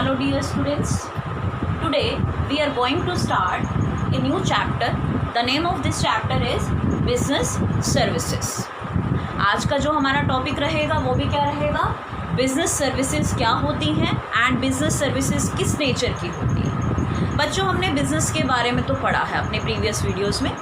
Hello dear students, today we are going to start a new chapter. The name of this chapter is Business Services. आज का जो हमारा topic रहेगा वो भी क्या रहेगा, बिजनेस सर्विसेज क्या होती हैं एंड बिजनेस सर्विसेज किस नेचर की होती है। बच्चों, हमने बिजनेस के बारे में तो पढ़ा है अपने प्रीवियस वीडियोस में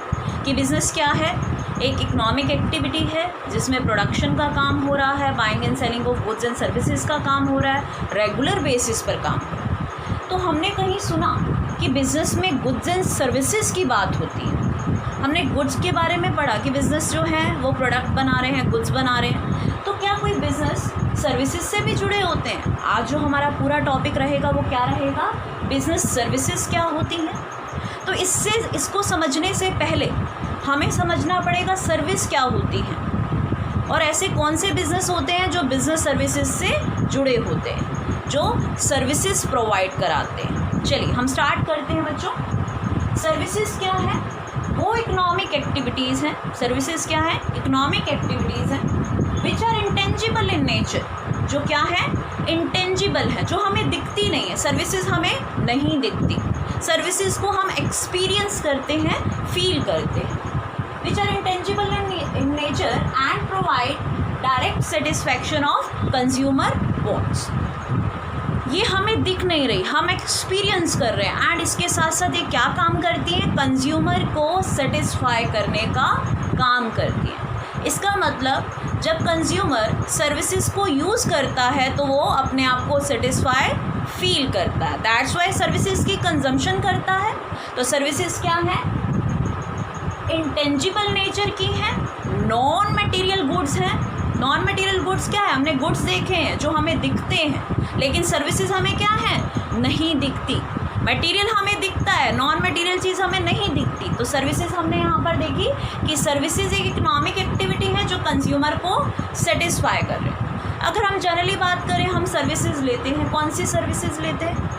कि बिजनेस क्या है, एक इकोनॉमिक एक्टिविटी है जिसमें प्रोडक्शन का काम हो रहा है, buying and selling of goods and services का काम हो रहा है, रेगुलर बेसिस पर काम हो रहा है। तो हमने कहीं सुना कि बिज़नेस में गुड्स एंड सर्विसेज की बात होती है। हमने गुड्स के बारे में पढ़ा कि बिज़नेस जो है वो प्रोडक्ट बना रहे हैं, गुड्स बना रहे हैं। तो क्या कोई बिज़नेस सर्विसेज से भी जुड़े होते हैं? आज जो हमारा पूरा टॉपिक रहेगा वो क्या रहेगा, बिज़नेस सर्विसेज क्या होती हैं। तो इसको समझने से पहले हमें समझना पड़ेगा सर्विस क्या होती है और ऐसे कौन से बिज़नेस होते हैं जो बिज़नेस सर्विसेज से जुड़े होते हैं, जो सर्विसेज प्रोवाइड कराते हैं। चलिए हम स्टार्ट करते हैं बच्चों। सर्विसेज क्या है, वो इकोनॉमिक एक्टिविटीज़ हैं। सर्विसेज क्या है, इकोनॉमिक एक्टिविटीज़ हैं which are intangible in nature, जो क्या है, इंटेंजिबल है, जो हमें दिखती नहीं है। सर्विसेज हमें नहीं दिखती, सर्विसेज को हम एक्सपीरियंस करते हैं, फील करते हैं। Which are intangible in nature and provide direct satisfaction of consumer wants. ये हमें दिख नहीं रही, हम एक्सपीरियंस कर रहे हैं एंड इसके साथ साथ ये क्या काम करती हैं, कंज्यूमर को सेटिस्फाई करने का काम करती हैं। इसका मतलब जब कंज्यूमर सर्विसेज को यूज़ करता है तो वो अपने आप को सेटिस्फाई फील करता है। दैट्स वाई सर्विसेज की कंजम्पशन करता है। तो सर्विसेज क्या है, इंटेंजिबल नेचर की है, नॉन मटेरियल गुड्स हैं। नॉन मटेरियल गुड्स क्या है, हमने गुड्स देखे हैं जो हमें दिखते हैं, लेकिन सर्विसेज हमें क्या है, नहीं दिखती। मटेरियल हमें दिखता है, नॉन मटेरियल चीज़ हमें नहीं दिखती। तो सर्विसेज हमने यहाँ पर देखी कि सर्विसेज एक इकोनॉमिक एक्टिविटी है जो कंज्यूमर को सेटिस्फाई कर रहे हैं। अगर हम जनरली बात करें, हम सर्विसेज लेते हैं, कौन सी सर्विसेज लेते हैं,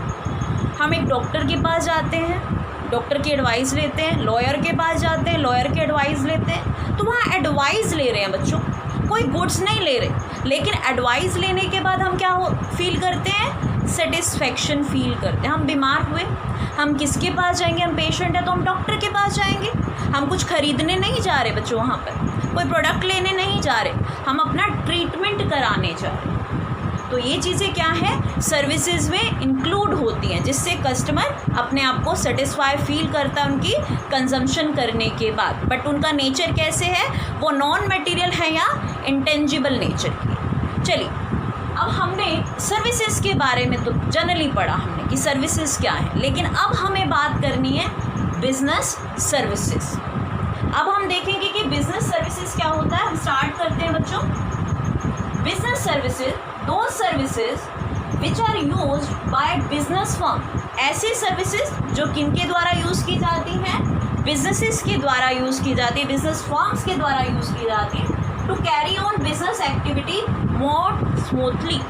हम एक डॉक्टर के पास जाते हैं, डॉक्टर की एडवाइस लेते हैं, लॉयर के पास जाते हैं, लॉयर की एडवाइस लेते हैं। तो वहाँ एडवाइस ले रहे हैं बच्चों, कोई गुड्स नहीं ले रहे, लेकिन एडवाइस लेने के बाद हम क्या फील करते हैं, सेटिस्फेक्शन फील करते हैं। हम बीमार हुए, हम किसके पास जाएंगे, हम पेशेंट है तो हम डॉक्टर के पास जाएंगे। हम कुछ खरीदने नहीं जा रहे बच्चों, वहाँ पर कोई प्रोडक्ट लेने नहीं जा रहे, हम अपना ट्रीटमेंट कराने जा रहे हैं। तो ये चीज़ें क्या है, सर्विसेज में इंक्लूड होती हैं, जिससे कस्टमर अपने आप को सेटिस्फाई फील करता है उनकी कंजम्पशन करने के बाद। बट उनका नेचर कैसे है, वो नॉन मटेरियल है या इंटेंजिबल नेचर की। चलिए अब हमने सर्विसेज के बारे में तो जनरली पढ़ा हमने कि सर्विसेज क्या है, लेकिन अब हमें बात करनी है बिजनेस सर्विसेज। अब हम देखेंगे कि बिजनेस सर्विसेज क्या होता है। हम स्टार्ट करते हैं बच्चों। बिजनेस सर्विसेज, दो services which are use by business firm, ऐसी सर्विसेज जो किनके द्वारा यूज़ की जाती हैं, बिजनेसेस के द्वारा यूज़ की जाती है, बिजनेस फर्म्स के द्वारा यूज़ की जाती है to carry on business activity more smoothly.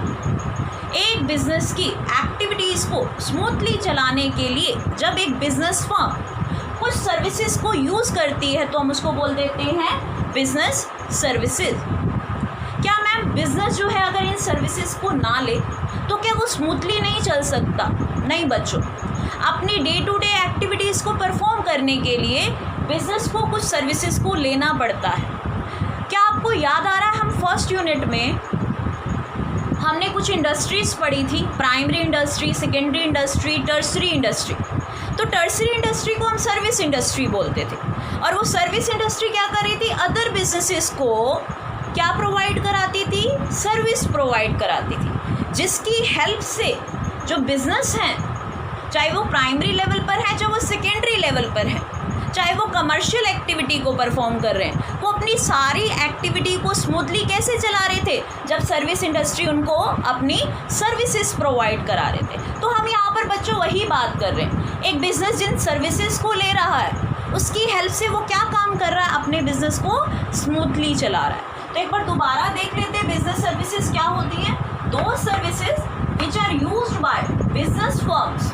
एक बिजनेस की एक्टिविटीज़ को स्मूथली चलाने के लिए जब एक बिजनेस फर्म कुछ सर्विसेज को यूज़ करती है तो हम उसको बोल देते हैं बिजनेस सर्विसेज। क्या मैम बिजनेस जो है अगर इन सर्विसेज को ना ले तो क्या वो स्मूथली नहीं चल सकता? नहीं बच्चों, अपनी डे टू डे एक्टिविटीज़ को परफॉर्म करने के लिए बिजनेस को कुछ सर्विसेज को लेना पड़ता है। क्या आपको याद आ रहा है, हम फर्स्ट यूनिट में हमने कुछ इंडस्ट्रीज़ पढ़ी थी, primary industry, secondary industry, tertiary industry. तो टर्सरी इंडस्ट्री को हम सर्विस इंडस्ट्री बोलते थे और वो सर्विस इंडस्ट्री क्या कर रही थी, अदर बिजनेसेस को क्या प्रोवाइड कराती थी, सर्विस प्रोवाइड कराती थी, जिसकी हेल्प से जो बिज़नेस हैं, चाहे वो प्राइमरी लेवल पर है, चाहे वो सेकेंडरी लेवल पर है, चाहे वो कमर्शियल एक्टिविटी को परफॉर्म कर रहे हैं, वो अपनी सारी एक्टिविटी को स्मूथली कैसे चला रहे थे, जब सर्विस इंडस्ट्री उनको अपनी सर्विसेज प्रोवाइड करा रहे थे। तो हम यहाँ पर बच्चों वही बात कर रहे हैं, एक बिज़नेस जिन सर्विसेज को ले रहा है उसकी हेल्प से वो क्या काम कर रहा है, अपने बिजनेस को स्मूथली चला रहा है। तो एक बार दोबारा देख लेते हैं बिजनेस सर्विसेज क्या होती हैं। दो services which are used by business firms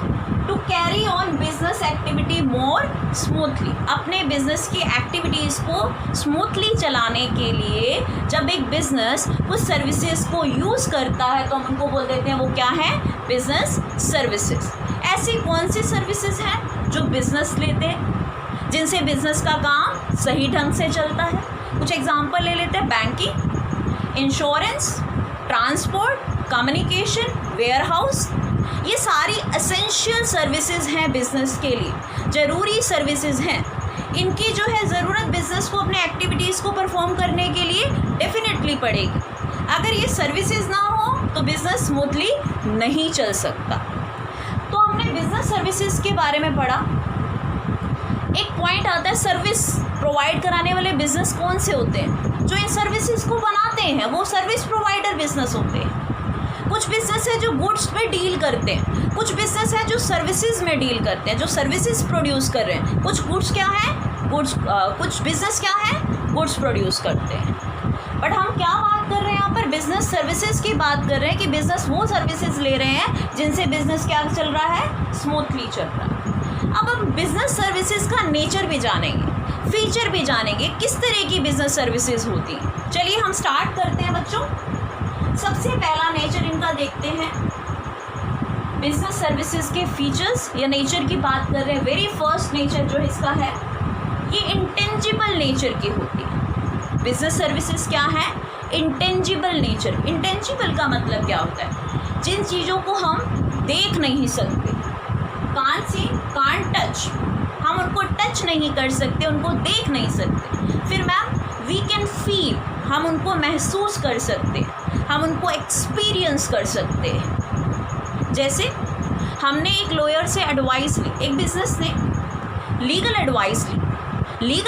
to carry on business activity more smoothly, अपने बिजनेस की एक्टिविटीज़ को स्मूथली चलाने के लिए जब एक बिजनेस कुछ सर्विसेज को यूज़ करता है तो हम उनको बोल देते हैं वो क्या है, बिजनेस सर्विसेज। ऐसी कौन सी सर्विसेज हैं जो बिजनेस लेते हैं, जिनसे बिजनेस का काम सही ढंग से चलता है? कुछ एग्जांपल ले लेते हैं। Banking, insurance, transport, communication, warehouse, ये सारी एसेंशियल सर्विसेज हैं बिजनेस के लिए, ज़रूरी सर्विसेज हैं। इनकी जो है ज़रूरत बिजनेस को अपने एक्टिविटीज़ को परफॉर्म करने के लिए डेफिनेटली पड़ेगी। अगर ये सर्विसेज ना हो तो बिजनेस स्मूथली नहीं चल सकता। तो हमने बिजनेस सर्विसेज के बारे में पढ़ा। एक पॉइंट आता है, सर्विस प्रोवाइड कराने वाले बिजनेस कौन से होते हैं? जो इन सर्विसेज को बनाते हैं वो सर्विस प्रोवाइडर बिजनेस होते हैं। कुछ बिजनेस है जो गुड्स पे डील करते हैं, कुछ बिजनेस है जो सर्विसेज में डील करते हैं, जो सर्विसेज प्रोड्यूस कर रहे हैं। कुछ गुड्स क्या है, कुछ बिजनेस क्या है, गुड्स प्रोड्यूस करते हैं। बट हम क्या बात कर रहे हैं यहाँ पर, बिजनेस सर्विसेज की बात कर रहे हैं कि बिजनेस वो सर्विसेज ले रहे हैं जिनसे बिजनेस क्या चल रहा है, स्मूथली चल रहा है। अब हम बिजनेस सर्विसेज का नेचर भी जानेंगे, फीचर भी जानेंगे, किस तरह की बिजनेस सर्विसेज होती हैं। चलिए हम स्टार्ट करते हैं बच्चों। सबसे पहला नेचर इनका देखते हैं, बिजनेस सर्विसेज के फीचर्स या नेचर की बात कर रहे हैं। वेरी फर्स्ट नेचर जो इसका है, ये इंटेंजिबल नेचर की होती है। बिजनेस सर्विसेज क्या है, इंटेंजिबल नेचर। इंटेंजिबल का मतलब क्या होता है, जिन चीज़ों को हम देख नहीं सकते, कान से कान टच, हम उनको टच नहीं कर सकते, उनको देख नहीं सकते। फिर मैम वी कैन फील, हम उनको महसूस कर सकते, हम उनको एक्सपीरियंस कर सकते हैं। जैसे हमने एक लॉयर से एडवाइस ली, एक बिजनेस ने लीगल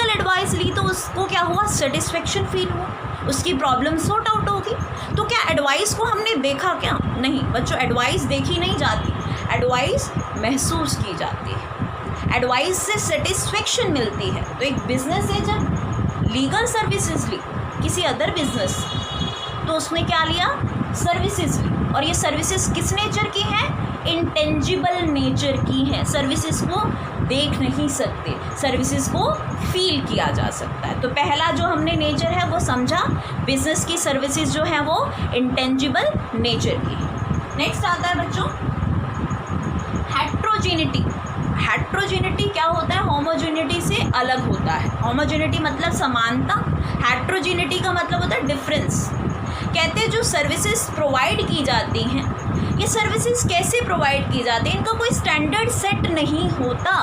एडवाइस ली तो उसको क्या हुआ, सेटिस्फेक्शन फील हुआ, उसकी प्रॉब्लम सॉर्ट आउट होगी। तो क्या एडवाइस को हमने देखा क्या? नहीं बच्चों, एडवाइस देखी नहीं जाती, एडवाइस महसूस की जाती है, एडवाइस से सेटिस्फेक्शन मिलती है। तो एक बिजनेस है जब लीगल सर्विसेज ली किसी अदर बिजनेस, तो उसने क्या लिया, सर्विसेज ली। और ये सर्विसेज किस नेचर की हैं, इंटेंजिबल नेचर की हैं। सर्विसेज को देख नहीं सकते, सर्विसेज को फील किया जा सकता है। तो पहला जो हमने नेचर है वो समझा, बिजनेस की सर्विसेज जो है वो इंटेंजिबल नेचर की है। नेक्स्ट आता है बच्चों हेट्रोजेनिटी। हेट्रोजेनिटी क्या होता है, होमोजेनिटी से अलग होता है। होमोजेनिटी मतलब समानता, हेट्रोजेनिटी का मतलब होता है डिफरेंस। कहते हैं जो सर्विसेज प्रोवाइड की जाती हैं, ये सर्विसेज कैसे प्रोवाइड की जाती हैं, इनका कोई स्टैंडर्ड सेट नहीं होता।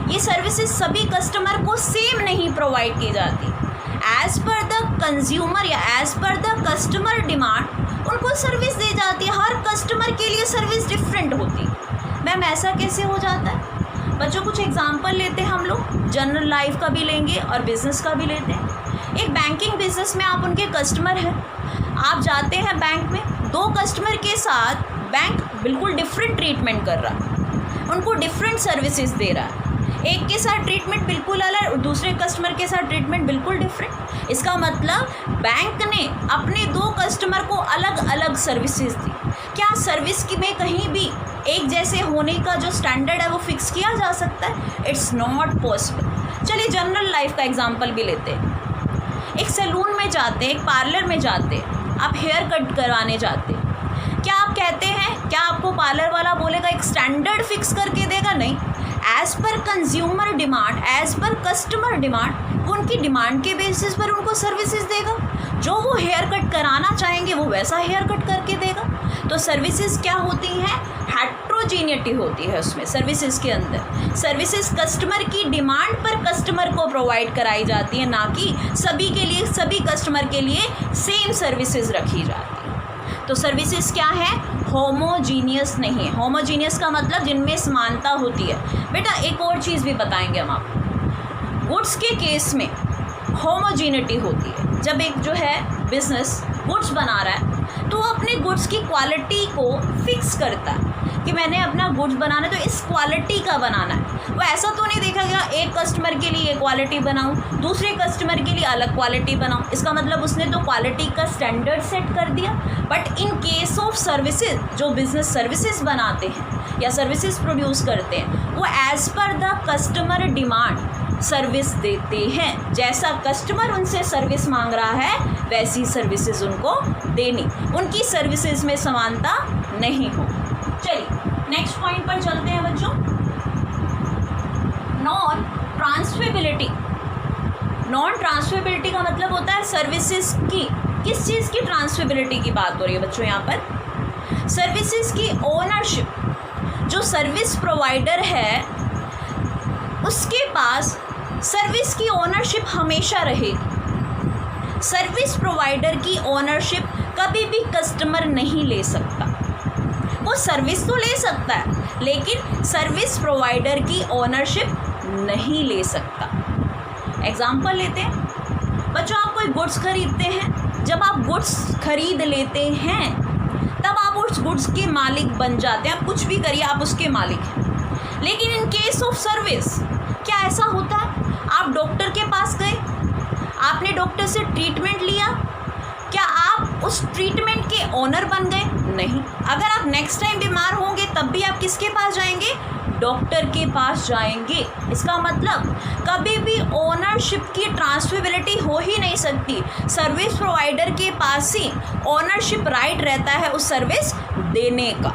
ये सर्विसेज सभी कस्टमर को सेम नहीं प्रोवाइड की जाती। एज पर द कंज्यूमर या as per the customer demand उनको सर्विस दी जाती है। हर कस्टमर के लिए सर्विस डिफरेंट होती है। मैम ऐसा कैसे हो जाता है? बच्चों कुछ एग्जांपल लेते हैं हम लोग, जनरल लाइफ का भी लेंगे और बिजनेस का भी लेते हैं। एक बैंकिंग बिजनेस में आप उनके कस्टमर हैं, आप जाते हैं बैंक में, दो कस्टमर के साथ बैंक बिल्कुल डिफरेंट ट्रीटमेंट कर रहा है, उनको डिफरेंट सर्विसेज दे रहा है। एक के साथ ट्रीटमेंट बिल्कुल अलग और दूसरे कस्टमर के साथ ट्रीटमेंट बिल्कुल डिफरेंट। इसका मतलब बैंक ने अपने दो कस्टमर को अलग अलग सर्विसेज दी। क्या सर्विस की में कहीं भी एक जैसे होने का जो स्टैंडर्ड है वो फिक्स किया जा सकता है? It's not possible. चलिए जनरल लाइफ का एग्जांपल भी लेते हैं। एक सैलून में जाते, एक पार्लर में जाते, आप हेयर कट करवाने जाते, क्या आप कहते हैं, क्या आपको पार्लर वाला बोलेगा एक स्टैंडर्ड फिक्स करके देगा? नहीं, as per consumer demand, as per customer demand, उनकी डिमांड के बेसिस पर उनको सर्विसेज देगा। जो वो हेयर कट कराना चाहेंगे वो वैसा हेयर कट करके देगा। तो सर्विसेज क्या होती हैं, हेट्रोजेनिटी होती है उसमें सर्विसेज के अंदर। सर्विसेज कस्टमर की डिमांड पर कस्टमर को प्रोवाइड कराई जाती है, ना कि सभी के लिए, सभी कस्टमर के लिए सेम सर्विसेज रखी जाती है। तो सर्विसेज क्या है, होमोजीनियस नहीं है। होमोजीनियस का मतलब जिनमें समानता होती है। बेटा एक और चीज़ भी बताएंगे हम आपको, गुड्स के केस में होमोजीनिटी होती है। जब एक जो है बिजनेस गुड्स बना रहा है तो वो अपने गुड्स की क्वालिटी को फिक्स करता है कि मैंने अपना गुड्स बनाना है तो इस क्वालिटी का बनाना है। वो ऐसा तो नहीं देखा गया एक कस्टमर के लिए क्वालिटी बनाऊं, दूसरे कस्टमर के लिए अलग क्वालिटी बनाऊं। इसका मतलब उसने तो क्वालिटी का स्टैंडर्ड सेट कर दिया। But in case of services, जो बिजनेस सर्विसेज बनाते हैं या सर्विसेज प्रोड्यूस करते हैं, वो as per the customer demand service देते हैं। जैसा कस्टमर उनसे सर्विस मांग रहा है वैसी सर्विसेज उनको देनी, उनकी सर्विसेज में समानता नहीं हो। चलिए नेक्स्ट पॉइंट पर चलते हैं बच्चों। Non transferability. नॉन ट्रांसफरेबिलिटी का मतलब होता है सर्विसेज की, किस चीज़ की ट्रांसफरेबिलिटी की बात हो रही है बच्चों यहाँ पर? सर्विसेज की ओनरशिप। जो सर्विस प्रोवाइडर है उसके पास सर्विस की ओनरशिप हमेशा रहेगी। सर्विस प्रोवाइडर की ओनरशिप कभी भी कस्टमर नहीं ले सकता। वो सर्विस तो ले सकता है लेकिन सर्विस प्रोवाइडर की ओनरशिप नहीं ले सकता। एग्जाम्पल लेते हैं बच्चों, आप कोई गुड्स खरीदते हैं। जब आप गुड्स खरीद लेते हैं तब आप उस गुड्स के मालिक बन जाते हैं। आप कुछ भी करिए आप उसके मालिक हैं। लेकिन इन केस ऑफ सर्विस क्या ऐसा होता है? आप डॉक्टर के पास गए, आपने डॉक्टर से ट्रीटमेंट लिया, क्या आप उस ट्रीटमेंट के ओनर बन गए? नहीं। अगर आप नेक्स्ट टाइम बीमार होंगे तब भी आप किसके पास जाएंगे? डॉक्टर के पास जाएंगे। इसका मतलब कभी भी ओनरशिप की ट्रांसफरेबिलिटी हो ही नहीं सकती। सर्विस प्रोवाइडर के पास ही ओनरशिप राइट रहता है उस सर्विस देने का।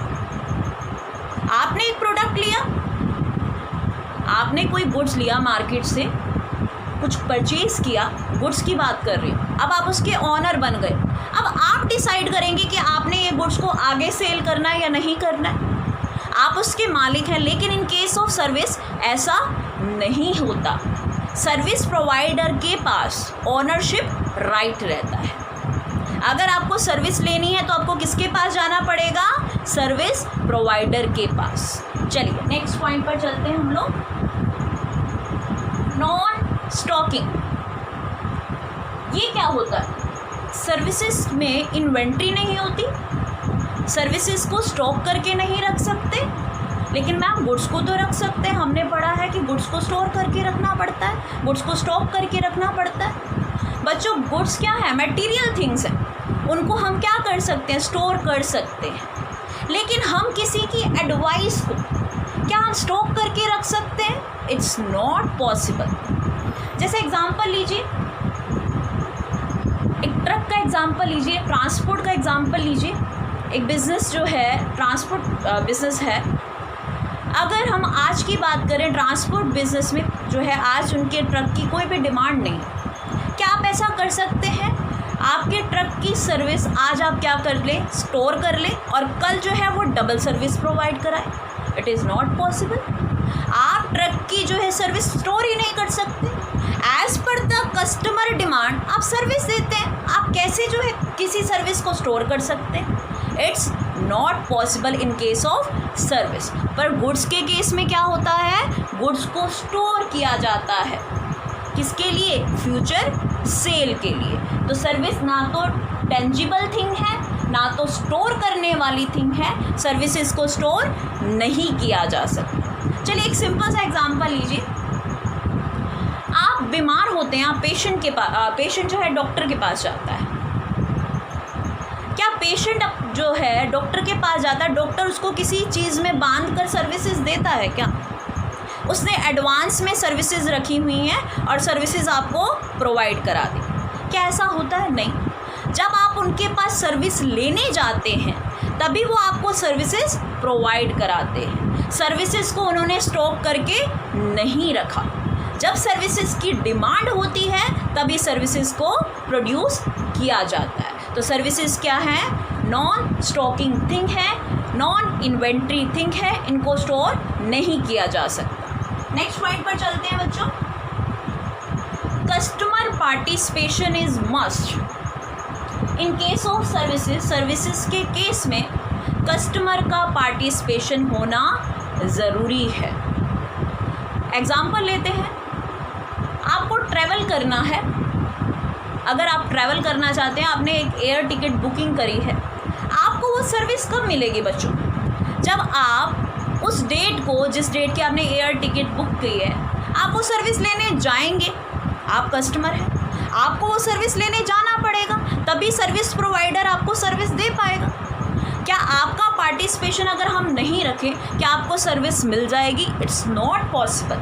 आपने एक प्रोडक्ट लिया, आपने कोई गुड्स लिया मार्केट से, कुछ परचेज किया, गुड्स की बात कर रही हूँ। अब आप उसके ऑनर बन गए। अब आप डिसाइड करेंगे कि आपने ये गुड्स को आगे सेल करना है या नहीं करना है। आप उसके मालिक हैं। लेकिन इन केस ऑफ सर्विस ऐसा नहीं होता। सर्विस प्रोवाइडर के पास ओनरशिप राइट रहता है। अगर आपको सर्विस लेनी है तो आपको किसके पास जाना पड़ेगा? सर्विस प्रोवाइडर के पास। चलिए नेक्स्ट पॉइंट पर चलते हैं हम लोग। Non stocking. ये क्या होता है? सर्विसेज में इन्वेंट्री नहीं होती, सर्विसेज को स्टॉक करके नहीं रख सकते। लेकिन मैम गुड्स को तो रख सकते हैं। हमने पढ़ा है कि गुड्स को स्टोर करके रखना पड़ता है, गुड्स को स्टॉक करके रखना पड़ता है। बच्चों गुड्स क्या है? मटेरियल थिंग्स हैं। उनको हम क्या कर सकते हैं? स्टोर कर सकते हैं। लेकिन हम किसी की एडवाइस को क्या हम स्टॉक करके रख सकते हैं? It's not possible. जैसे एग्जांपल लीजिए, एक ट्रक का एग्जांपल लीजिए, ट्रांसपोर्ट का एग्जांपल लीजिए। एक बिज़नेस जो है ट्रांसपोर्ट बिज़नेस है। अगर हम आज की बात करें, ट्रांसपोर्ट बिज़नेस में जो है आज उनके ट्रक की कोई भी डिमांड नहीं। क्या आप ऐसा कर सकते हैं? आपके ट्रक की सर्विस आज आप क्या कर लें? स्टोर कर लें और कल जो है वो डबल सर्विस प्रोवाइड कराएं? It is not possible. आप ट्रक की जो है सर्विस स्टोर ही नहीं कर सकते। As per the customer demand आप सर्विस देते हैं, आप कैसे जो है किसी सर्विस को स्टोर कर सकते हैं? It's not possible in case of service. पर गुड्स के केस में क्या होता है? गुड्स को स्टोर किया जाता है। किसके लिए? फ्यूचर सेल के लिए। तो सर्विस ना तो टेंजिबल थिंग है ना तो स्टोर करने वाली थिंग है। सर्विसेज को स्टोर नहीं किया जा सकता। चलिए एक सिंपल सा एग्जांपल लीजिए। आप बीमार होते हैं, आप पेशेंट जो है डॉक्टर के पास जाता है। क्या पेशेंट जो है डॉक्टर के पास जाता है, डॉक्टर उसको किसी चीज़ में बांध कर सर्विसेज देता है क्या? उसने एडवांस में सर्विसेज रखी हुई हैं और सर्विसेज आपको प्रोवाइड करा दी। क्या ऐसा होता है? नहीं। जब आप उनके पास सर्विस लेने जाते हैं तभी वो आपको सर्विसेज प्रोवाइड कराते हैं। सर्विसेज को उन्होंने स्टॉक करके नहीं रखा। जब सर्विसेज की डिमांड होती है तभी सर्विसेज को प्रोड्यूस किया जाता है। तो सर्विसेज क्या है? नॉन स्टॉकिंग थिंग है, नॉन इन्वेंट्री थिंग है। इनको स्टोर नहीं किया जा सकता। नेक्स्ट पॉइंट पर चलते हैं बच्चों। Customer participation is must in case of services के केस में कस्टमर का पार्टिसिपेशन होना ज़रूरी है। एग्जाम्पल लेते हैं, आपको ट्रैवल करना है। अगर आप ट्रैवल करना चाहते हैं, आपने एक एयर टिकट बुकिंग करी है, आपको वो सर्विस कब मिलेगी बच्चों? जब आप उस डेट को, जिस डेट की आपने एयर टिकट बुक की है, आप वो सर्विस लेने जाएंगे, आप कस्टमर हैं, आपको वो सर्विस लेने जाना पड़ेगा, तभी सर्विस प्रोवाइडर आपको सर्विस दे पाएगा। क्या आपका पार्टिसिपेशन अगर हम नहीं रखें, क्या आपको सर्विस मिल जाएगी? It's not possible.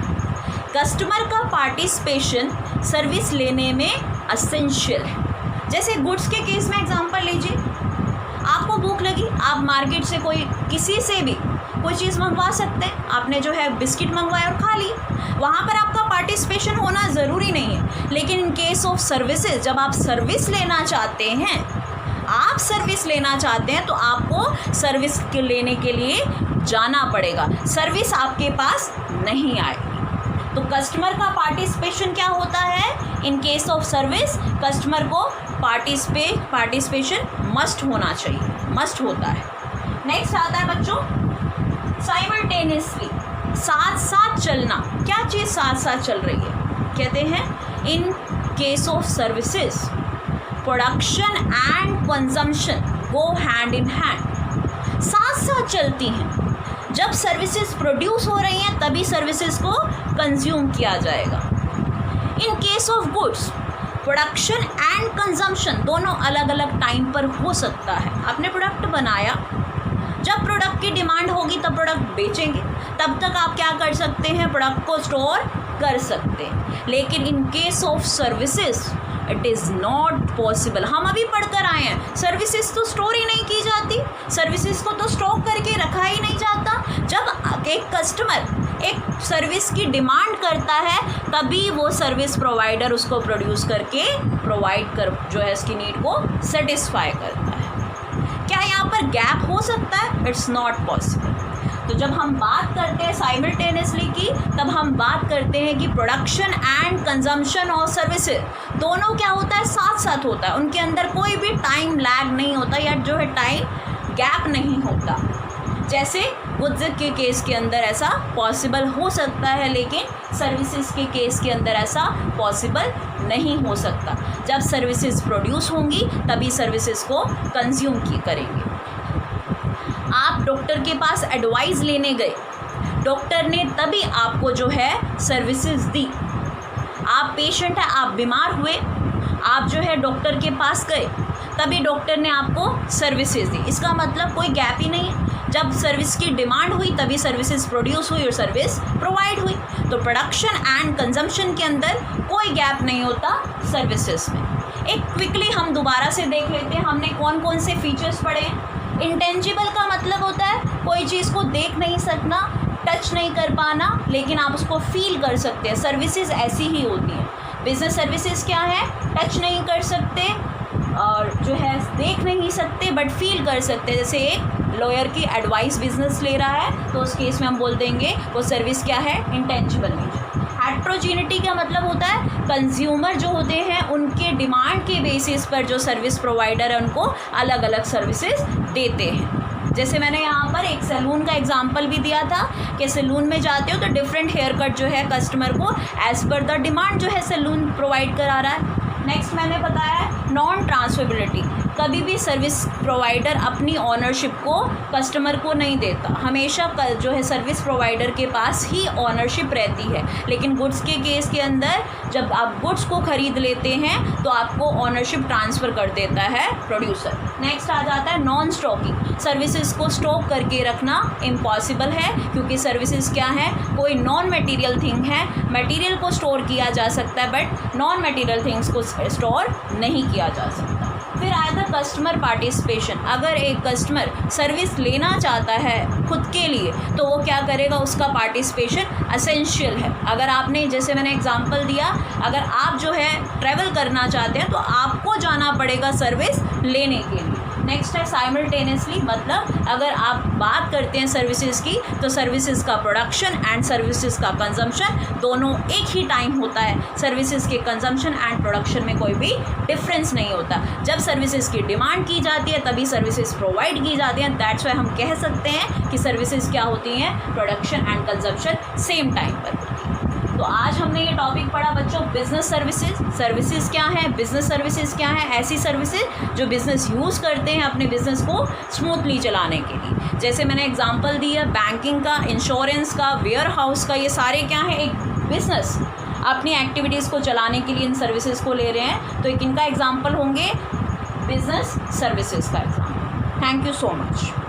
कस्टमर का पार्टिसिपेशन सर्विस लेने में असेंशियल है। जैसे गुड्स के केस में एग्जांपल लीजिए, आपको भूख लगी, आप मार्केट से किसी से भी कोई चीज़ मंगवा सकते हैं। आपने जो है बिस्किट मंगवाया और खा ली, वहाँ पर आपका पार्टिसिपेशन होना ज़रूरी नहीं है। लेकिन इन केस ऑफ सर्विसेज, जब आप सर्विस लेना चाहते हैं, तो आपको सर्विस लेने के लिए जाना पड़ेगा, सर्विस आपके पास नहीं आएगी। तो कस्टमर का पार्टिसिपेशन क्या होता है? In case of service customer को पार्टिसिपेशन मस्ट होना चाहिए, मस्ट होता है। नेक्स्ट आता है बच्चों साइमल्टेनियसली, साथ साथ चलना। क्या चीज़ साथ साथ चल रही है? कहते हैं in case of services production and consumption go hand in hand, साथ साथ चलती हैं। जब सर्विसेज प्रोड्यूस हो रही हैं तभी सर्विसेज को कंज्यूम किया जाएगा। In case of goods production and consumption दोनों अलग अलग टाइम पर हो सकता है। आपने प्रोडक्ट बनाया, जब प्रोडक्ट की डिमांड होगी तब प्रोडक्ट बेचेंगे, तब तक आप क्या कर सकते हैं? प्रोडक्ट को स्टोर कर सकते हैं। लेकिन in case of services it is not possible. हम अभी पढ़कर आए हैं, सर्विसेज तो स्टोर ही नहीं की जाती, सर्विसेज को तो स्टॉक करके रखा ही नहीं जाता। जब एक कस्टमर एक सर्विस की डिमांड करता है तभी वो सर्विस प्रोवाइडर उसको प्रोड्यूस करके प्रोवाइड कर जो है इसकी नीड को सेटिस्फाई करता है। क्या यहाँ पर गैप हो सकता है? It's not possible. तो जब हम बात करते हैं साइमल्टेनियसली की, तब हम बात करते हैं कि प्रोडक्शन एंड कंजम्पशन और सर्विसेज दोनों क्या होता है? साथ साथ होता है। उनके अंदर कोई भी टाइम लैग नहीं होता या जो है टाइम गैप नहीं होता। जैसे गुड्स के केस के अंदर ऐसा पॉसिबल हो सकता है, लेकिन सर्विसेज के केस के अंदर ऐसा पॉसिबल नहीं हो सकता। जब सर्विसेज प्रोड्यूस होंगी तभी सर्विसेज को कंज्यूम करेंगे। आप डॉक्टर के पास एडवाइस लेने गए, डॉक्टर ने तभी आपको जो है सर्विसेज दी। आप पेशेंट हैं, आप बीमार हुए, आप जो है डॉक्टर के पास गए, तभी डॉक्टर ने आपको सर्विसेज दी। इसका मतलब कोई गैप ही नहीं है। जब सर्विस की डिमांड हुई तभी सर्विसेज प्रोड्यूस हुई और सर्विस प्रोवाइड हुई। तो प्रोडक्शन एंड कंजम्पशन के अंदर कोई गैप नहीं होता सर्विसेज में। एक क्विकली हम दोबारा से देख लेते हैं, हमने कौन कौन से फीचर्स पढ़े हैं। इंटेंजिबल का मतलब होता है कोई चीज़ को देख नहीं सकना, टच नहीं कर पाना, लेकिन आप उसको फील कर सकते हैं। सर्विसेज ऐसी ही होती हैं। बिजनेस सर्विसेज क्या है? टच नहीं कर सकते और जो है देख नहीं सकते बट फील कर सकते। जैसे एक लॉयर की एडवाइस बिजनेस ले रहा है तो उस केस में हम बोल देंगे वो सर्विस क्या है? Intangible nature. हेट्रोजेनिटी का मतलब होता है कंज्यूमर जो होते हैं उनके डिमांड के बेसिस पर जो सर्विस प्रोवाइडर है उनको अलग अलग सर्विसेज देते हैं। जैसे मैंने यहाँ पर एक सैलून का एग्जांपल भी दिया था कि सैलून में जाते हो तो डिफरेंट हेयर कट जो है कस्टमर को एज़ पर द डिमांड जो है सैलून प्रोवाइड करा रहा है। नेक्स्ट मैंने बताया है नॉन ट्रांसफरेबिलिटी। कभी भी सर्विस प्रोवाइडर अपनी ऑनरशिप को कस्टमर को नहीं देता, हमेशा जो है सर्विस प्रोवाइडर के पास ही ऑनरशिप रहती है। लेकिन गुड्स के केस के अंदर जब आप गुड्स को ख़रीद लेते हैं तो आपको ऑनरशिप ट्रांसफ़र कर देता है प्रोड्यूसर। नेक्स्ट आ जाता है नॉन स्टॉकिंग। सर्विसेज को स्टॉक करके रखना इम्पॉसिबल है, क्योंकि सर्विसेज क्या है? कोई नॉन मटेरियल थिंग है। मटेरियल को स्टोर किया जा सकता है बट नॉन मटेरियल थिंग्स को स्टोर नहीं किया जा सकता। फिर आया था कस्टमर पार्टिसिपेशन। अगर एक कस्टमर सर्विस लेना चाहता है खुद के लिए तो वो क्या करेगा? उसका पार्टिसिपेशन असेंशियल है। अगर आपने, जैसे मैंने एग्जांपल दिया, अगर आप जो है ट्रैवल करना चाहते हैं तो आपको जाना पड़ेगा सर्विस लेने के लिए। नेक्स्ट है साइमल्टेनियसली, मतलब अगर आप बात करते हैं सर्विसेज की तो सर्विसेज का प्रोडक्शन एंड सर्विसेज का कंजम्पशन दोनों एक ही टाइम होता है। सर्विसेज के कंजम्पशन एंड प्रोडक्शन में कोई भी डिफरेंस नहीं होता। जब सर्विसेज की डिमांड की जाती है तभी सर्विसेज प्रोवाइड की जाती हैं। दैट्स वाई हम कह सकते हैं कि सर्विसेज क्या होती हैं? Production and consumption same time पर होती है। तो आज हमने ये टॉपिक पढ़ा बच्चों, बिजनेस सर्विसेज। सर्विसेज क्या है, बिजनेस सर्विसेज क्या है? ऐसी सर्विसेज जो बिजनेस यूज़ करते हैं अपने बिजनेस को स्मूथली चलाने के लिए। जैसे मैंने एग्जांपल दिया बैंकिंग का, इंश्योरेंस का, वेयर हाउस का, ये सारे क्या है, एक बिजनेस अपनी एक्टिविटीज़ को चलाने के लिए इन सर्विसेज को ले रहे हैं, तो एक इनका एग्जाम्पल होंगे बिजनेस सर्विसेज का example. Thank you so much.